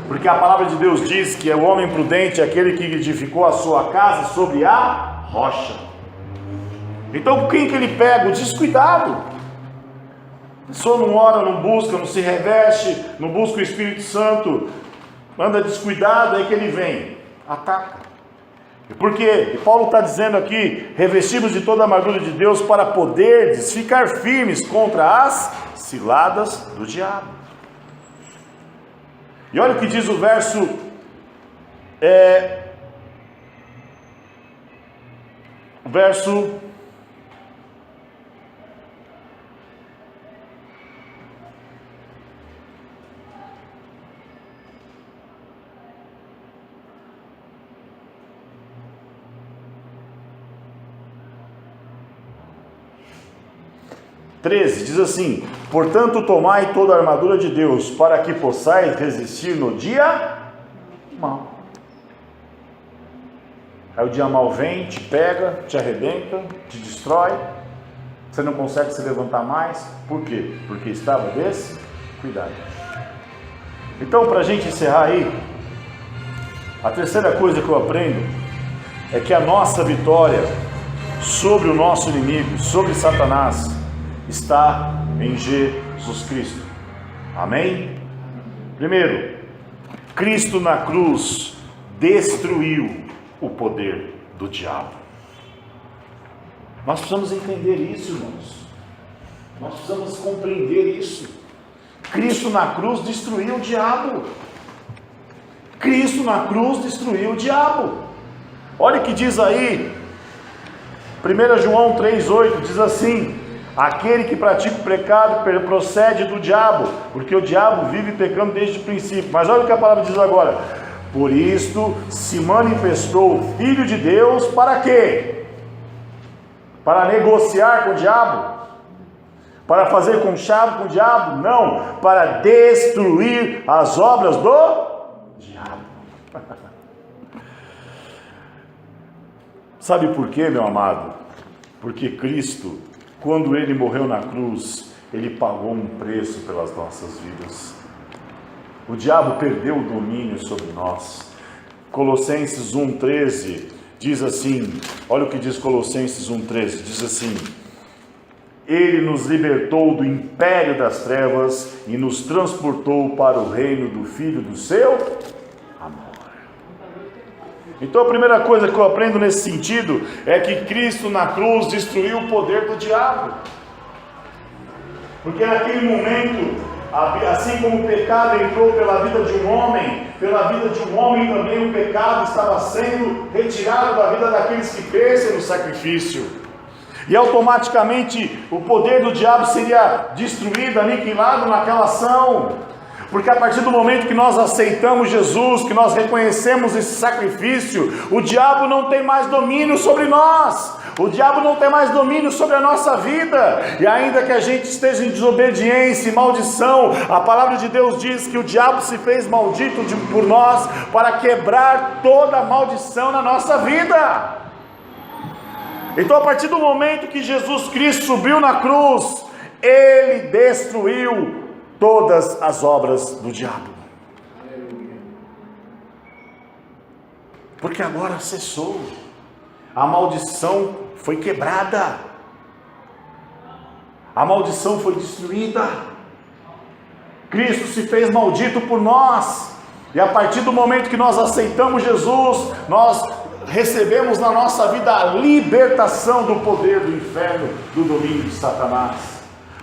Porque a palavra de Deus diz que o homem prudente é aquele que edificou a sua casa sobre a rocha. Então quem que ele pega? O descuidado. A pessoa não ora, não busca, não se reveste, não busca o Espírito Santo, anda descuidado, aí que ele vem, ataca. Por quê? E Paulo está dizendo aqui, revestidos de toda a armadura de Deus para poderdes ficar firmes contra as ciladas do diabo. E olha o que diz o verso 13, diz assim: portanto tomai toda a armadura de Deus, para que possais resistir no dia mal. Aí o dia mal vem, te pega, te arrebenta, te destrói, você não consegue se levantar mais. Por quê? Porque estava descuidado. Então, para a gente encerrar aí, a terceira coisa que eu aprendo é que a nossa vitória sobre o nosso inimigo, sobre Satanás, está em Jesus Cristo. Amém? Primeiro, Cristo na cruz destruiu o poder do diabo. Nós precisamos entender isso, irmãos. Nós precisamos compreender isso. Cristo na cruz destruiu o diabo. Cristo na cruz destruiu o diabo. Olha o que diz aí, 1 João 3,8, diz assim: aquele que pratica o pecado procede do diabo, porque o diabo vive pecando desde o princípio. Mas olha o que a palavra diz agora: por isto se manifestou o Filho de Deus, para quê? Para negociar com o diabo? Para fazer conchavo com o diabo? Não, para destruir as obras do diabo. Sabe por quê, meu amado? Porque Cristo, quando Ele morreu na cruz, Ele pagou um preço pelas nossas vidas. O diabo perdeu o domínio sobre nós. Colossenses 1,13 diz assim, olha o que diz Colossenses 1,13, diz assim: Ele nos libertou do império das trevas e nos transportou para o reino do Filho do seu amor. Então a primeira coisa que eu aprendo nesse sentido é que Cristo na cruz destruiu o poder do diabo. Porque naquele momento, assim como o pecado entrou pela vida de um homem, pela vida de um homem também o pecado estava sendo retirado da vida daqueles que crescem no sacrifício. E automaticamente o poder do diabo seria destruído, aniquilado naquela ação. Porque a partir do momento que nós aceitamos Jesus, que nós reconhecemos esse sacrifício, o diabo não tem mais domínio sobre nós. O diabo não tem mais domínio sobre a nossa vida. E ainda que a gente esteja em desobediência e maldição, a palavra de Deus diz que o diabo se fez maldito por nós para quebrar toda a maldição na nossa vida. Então a partir do momento que Jesus Cristo subiu na cruz, Ele destruiu todas as obras do diabo. Porque agora cessou. A maldição foi quebrada. A maldição foi destruída. Cristo se fez maldito por nós. E a partir do momento que nós aceitamos Jesus, nós recebemos na nossa vida a libertação do poder do inferno, do domínio de Satanás.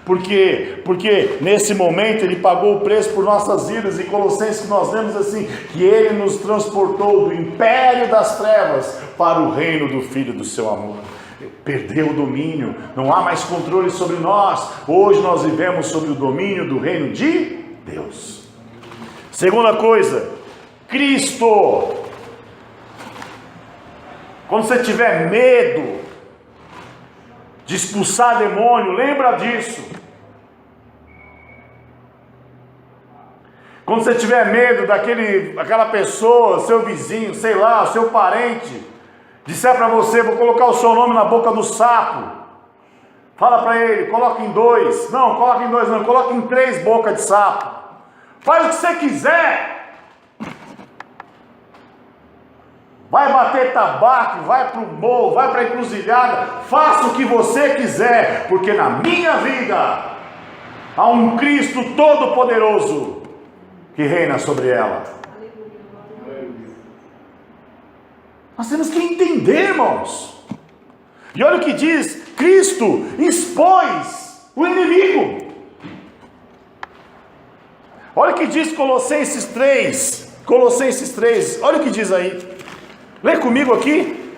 Por quê? Porque nesse momento Ele pagou o preço por nossas vidas. E Colossenses nós lemos assim, que Ele nos transportou do império das trevas para o reino do Filho do seu amor. Perdeu o domínio, não há mais controle sobre nós. Hoje nós vivemos sob o domínio do reino de Deus. Segunda coisa, Cristo. Quando você tiver medo, de expulsar demônio, lembra disso. Quando você tiver medo daquela pessoa, seu vizinho, sei lá, seu parente, disser para você, vou colocar o seu nome na boca do sapo, fala para ele, coloca em 2, não, coloca em 2 não, coloca em 3 bocas de sapo, faz o que você quiser, vai bater tabaco, vai para o morro, vai para a encruzilhada, faça o que você quiser, porque na minha vida há um Cristo todo-poderoso que reina sobre ela. Nós temos que entender, irmãos. E olha o que diz: Cristo expôs o inimigo. Olha o que diz Colossenses 3. Colossenses 3, olha o que diz aí. Lê comigo aqui.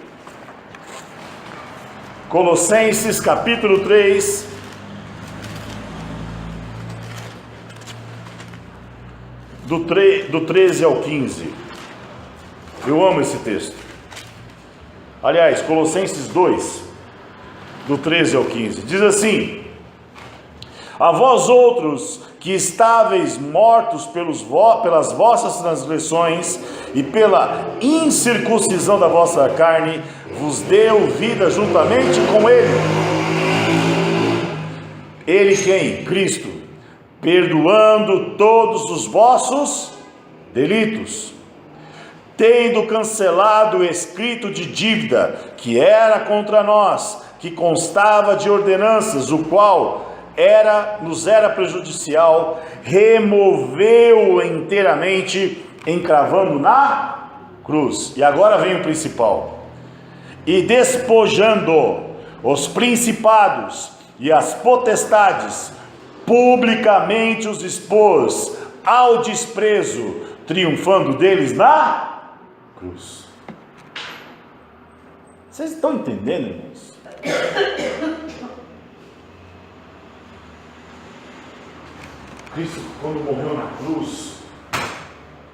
Colossenses capítulo 3. Do 13 ao 15. Eu amo esse texto. Aliás, Colossenses 2, do 13 ao 15. Diz assim: a vós outros que estáveis mortos pelas vossas transgressões e pela incircuncisão da vossa carne, vos deu vida juntamente com Ele. Ele quem? Cristo. Perdoando todos os vossos delitos, tendo cancelado o escrito de dívida que era contra nós, que constava de ordenanças, o qual nos era prejudicial, removeu-o inteiramente, encravando na cruz. E agora vem o principal: e despojando os principados e as potestades, publicamente os expôs ao desprezo, triunfando deles na cruz. Vocês estão entendendo, irmãos? Cristo, quando morreu na cruz,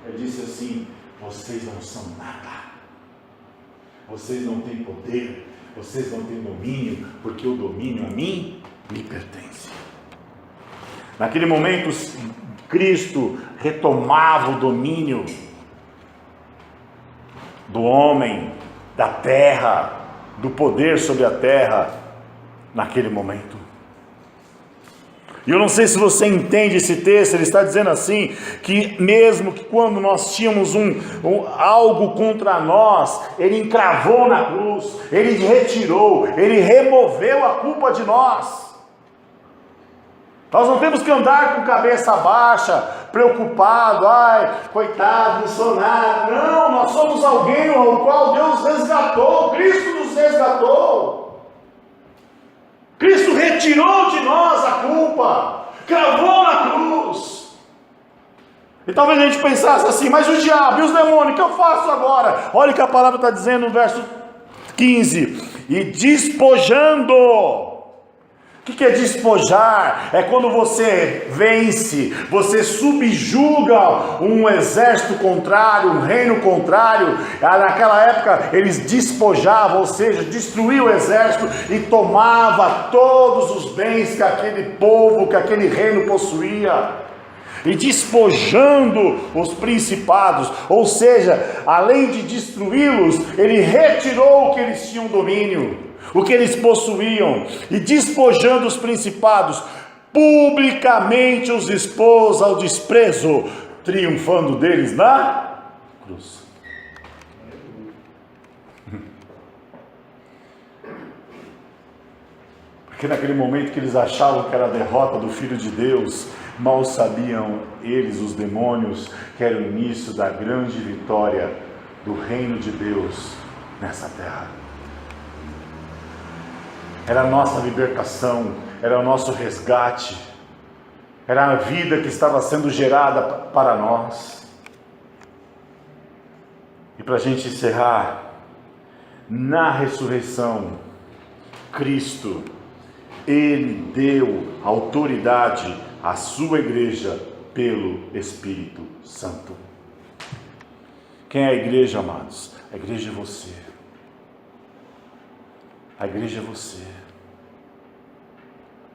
ele disse assim: vocês não são nada, vocês não têm poder, vocês não têm domínio, porque o domínio a mim me pertence. Naquele momento, Cristo retomava o domínio do homem, da terra, do poder sobre a terra, naquele momento. E eu não sei se você entende esse texto. Ele está dizendo assim, que mesmo que quando nós tínhamos algo contra nós, Ele encravou na cruz, Ele retirou, Ele removeu a culpa de nós. Nós não temos que andar com cabeça baixa, preocupado, ai, coitado, não sou nada. Não, nós somos alguém ao qual Deus resgatou, Cristo nos resgatou. Cristo retirou de nós a culpa, cravou na cruz. E talvez a gente pensasse assim, mas o diabo e os demônios, o que eu faço agora? Olha o que a palavra está dizendo no verso 15: e despojando. O que é despojar? É quando você vence, você subjuga um exército contrário, um reino contrário. Naquela época eles despojavam, ou seja, destruíam o exército e tomava todos os bens que aquele povo, que aquele reino possuía. E despojando os principados, ou seja, além de destruí-los, ele retirou o que eles tinham domínio, o que eles possuíam, e despojando os principados, publicamente os expôs ao desprezo, triunfando deles na cruz. Porque naquele momento que eles achavam que era a derrota do Filho de Deus, mal sabiam eles, os demônios, que era o início da grande vitória do reino de Deus nessa terra. Era a nossa libertação, era o nosso resgate, era a vida que estava sendo gerada para nós. E para a gente encerrar, na ressurreição, Cristo, Ele deu autoridade à sua igreja pelo Espírito Santo. Quem é a igreja, amados? A igreja é você. A igreja é você.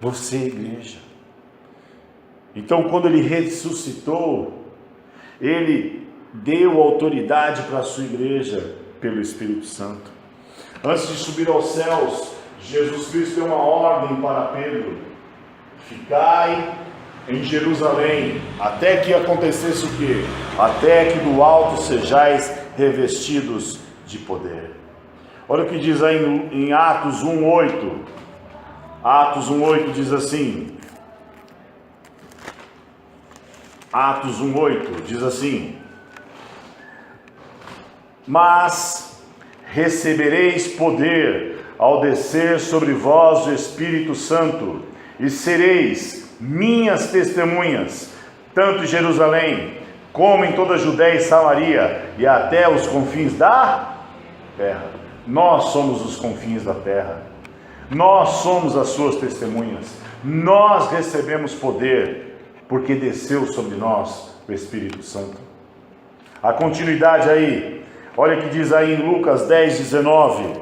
Você é igreja. Então, quando ele ressuscitou, ele deu autoridade para a sua igreja pelo Espírito Santo. Antes de subir aos céus, Jesus Cristo deu uma ordem para Pedro: ficai em Jerusalém, até que acontecesse o quê? Até que do alto sejais revestidos de poder. Olha o que diz aí em Atos 1:8. Atos 1:8 diz assim. Atos 1:8 diz assim: mas recebereis poder ao descer sobre vós o Espírito Santo, e sereis minhas testemunhas, tanto em Jerusalém, como em toda a Judéia e Samaria, e até os confins da terra. Nós somos os confins da terra. Nós somos as suas testemunhas. Nós recebemos poder, porque desceu sobre nós o Espírito Santo. A continuidade aí, olha o que diz aí em Lucas 10:19.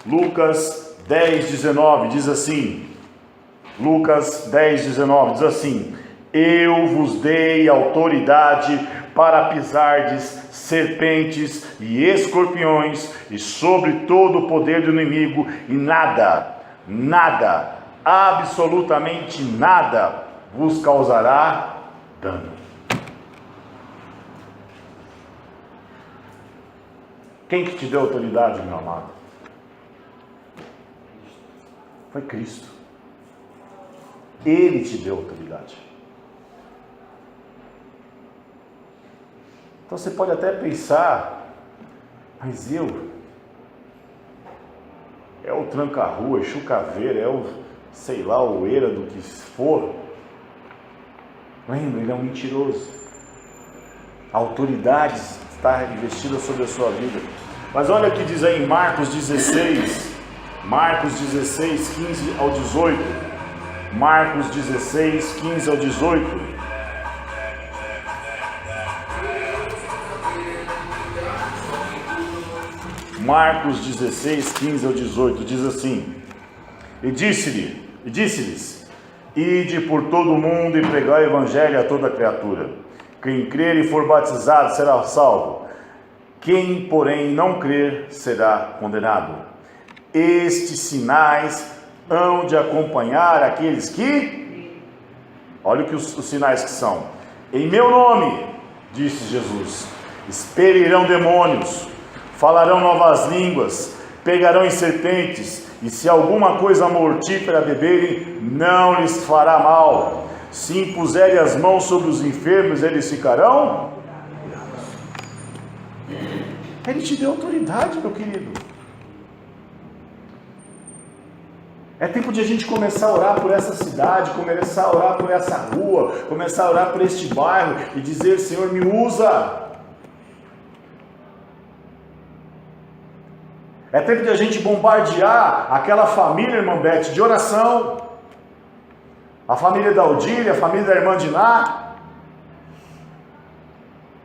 Lucas 10:19 diz assim. Lucas 10:19 diz assim: eu vos dei autoridade para pisardes serpentes e escorpiões, e sobre todo o poder do inimigo, e nada, absolutamente nada vos causará dano. Quem que te deu autoridade, meu amado? Foi Cristo. Ele te deu autoridade. Então você pode até pensar, mas é o tranca-rua, é chucaveira, é o, sei lá, o eira do que for. Lembra, ele é um mentiroso. A autoridade está investida sobre a sua vida. Mas olha o que diz aí em Marcos 16, 15 ao 18. Marcos 16, 15 ao 18. Marcos 16, 15 ao 18, diz assim: e disse-lhes: ide por todo o mundo e pregai o evangelho a toda criatura. Quem crer e for batizado será salvo. Quem, porém, não crer será condenado. Estes sinais hão de acompanhar aqueles que... Olha os sinais que são. Em meu nome, disse Jesus, expelirão demônios, falarão novas línguas, pegarão em serpentes, e se alguma coisa mortífera beberem, não lhes fará mal. Se impuserem as mãos sobre os enfermos, eles ficarão... Ele te deu autoridade, meu querido. É tempo de a gente começar a orar por essa cidade, começar a orar por essa rua, começar a orar por este bairro e dizer: Senhor, me usa. É tempo de a gente bombardear aquela família, irmã Beth, de oração. A família da Aldília, a família da irmã Diná.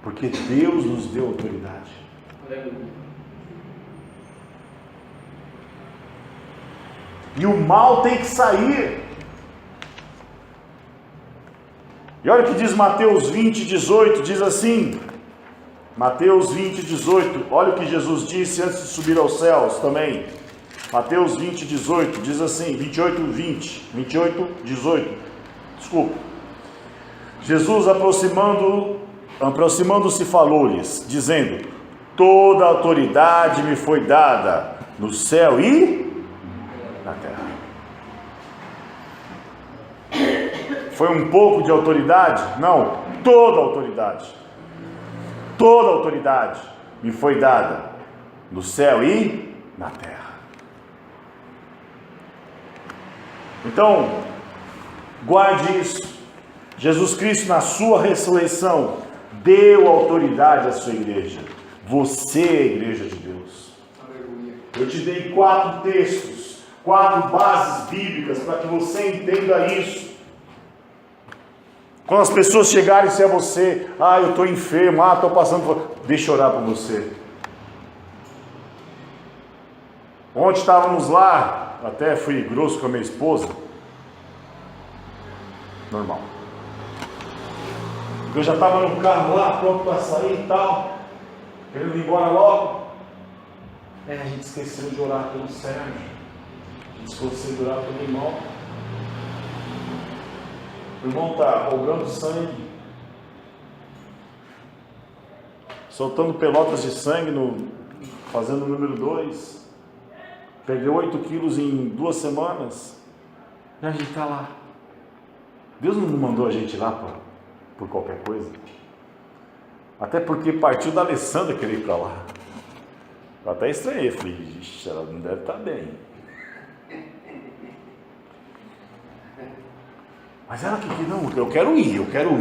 Porque Deus nos deu autoridade. E o mal tem que sair. E olha o que diz Mateus 20, 18, diz assim, Mateus 20, 18, olha o que Jesus disse antes de subir aos céus também. Mateus 20, 18, diz assim, 28, 18, desculpa. Jesus aproximando-se falou-lhes, dizendo: toda a autoridade me foi dada no céu e na terra. Foi um pouco de autoridade? Não, toda a autoridade. Toda a autoridade me foi dada no céu e na terra. Então, guarde isso. Jesus Cristo, na sua ressurreição, deu autoridade à sua igreja. Você é a igreja de Deus. Eu te dei 4 textos, 4 bases bíblicas para que você entenda isso. Quando as pessoas chegarem a você: eu estou enfermo, estou passando... Deixa eu orar por você. Ontem estávamos lá, até fui grosso com a minha esposa. normal. Eu já estava no carro lá, pronto para sair e tal, querendo ir embora logo. A gente esqueceu de orar pelo Sérgio, a gente esqueceu de orar pelo irmão. O irmão está rogando sangue, soltando pelotas de sangue, fazendo o número 2. Perdeu 8 quilos em 2 semanas. E a gente está lá. Deus não mandou a gente lá por qualquer coisa. Até porque partiu da Alessandra querer ir para lá. Eu até estranhei, falei, ixi, ela não deve estar bem. Mas ela que não, eu quero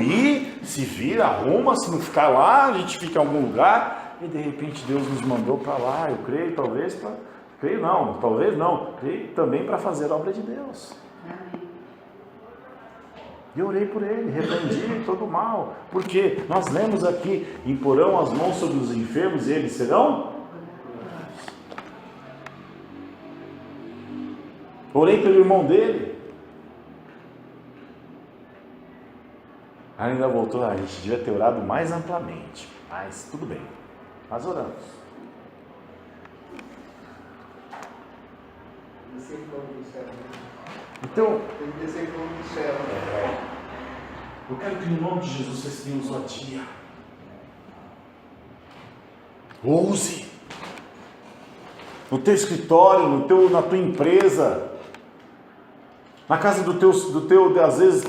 ir, se vira, arruma, se não ficar lá, a gente fica em algum lugar, e de repente Deus nos mandou para lá, eu creio, talvez creio também para fazer a obra de Deus. E eu orei por ele, repreendi todo o mal, porque nós lemos aqui, imporão as mãos sobre os enfermos e eles serão? Orei pelo irmão dele. Ainda voltou, a gente devia ter orado mais amplamente, mas tudo bem, nós oramos. Então, eu quero que no nome de Jesus vocês tenham ousadia. Ouse. No teu escritório, na tua empresa, na casa do teu, às vezes,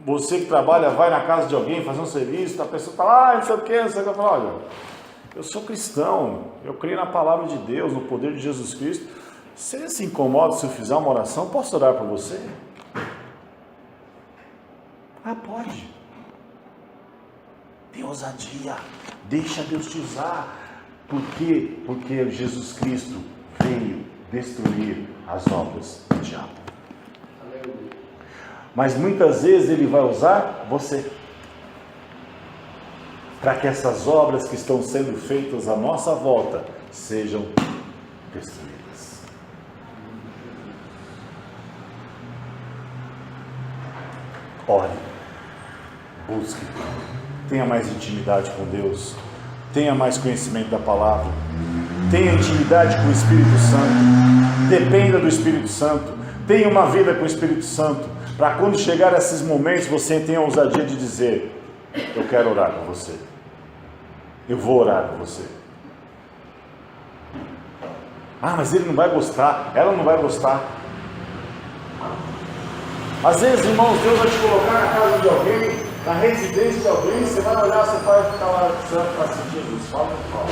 você que trabalha, vai na casa de alguém fazer um serviço, a pessoa está lá, não sei o que, fala, olha, eu sou cristão, eu creio na palavra de Deus, no poder de Jesus Cristo. Você se incomoda se eu fizer uma oração? Posso orar por você? Ah, pode. Tem ousadia, deixa Deus te usar. Por quê? Porque Jesus Cristo veio destruir as obras do diabo. Mas muitas vezes Ele vai usar você, para que essas obras que estão sendo feitas à nossa volta sejam destruídas. Ore, busque, tenha mais intimidade com Deus, tenha mais conhecimento da palavra, tenha intimidade com o Espírito Santo, dependa do Espírito Santo, tenha uma vida com o Espírito Santo, para quando chegar esses momentos você tenha a ousadia de dizer, eu quero orar com você, eu vou orar com você. Ah, mas ele não vai gostar, ela não vai gostar. Às vezes, irmãos, Deus vai te colocar na casa de alguém, na residência de alguém, você vai olhar, você vai ficar lá dizendo assim, Jesus fala, não fala.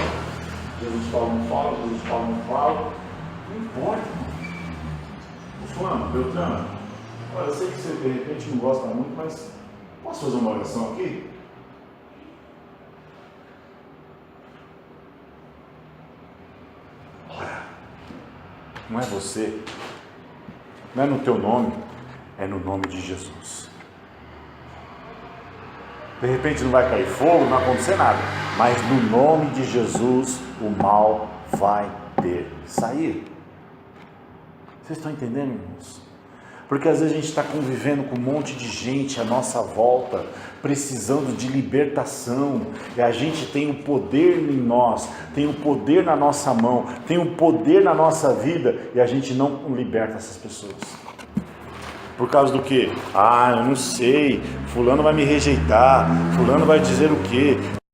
Jesus fala, não fala. Jesus fala, não fala. Não importa, irmão. Fulano, Beltrano, olha, eu sei que você de repente não gosta muito, mas posso fazer uma oração aqui? Ora, não é você, não é no teu nome, é no nome de Jesus. De repente não vai cair fogo, não vai acontecer nada, mas no nome de Jesus o mal vai ter que sair. Vocês estão entendendo, irmãos? Porque às vezes a gente está convivendo com um monte de gente à nossa volta, precisando de libertação, e a gente tem o poder em nós, tem o poder na nossa mão, tem o poder na nossa vida, e a gente não liberta essas pessoas. Por causa do quê? Ah, eu não sei, fulano vai me rejeitar, fulano vai dizer o quê?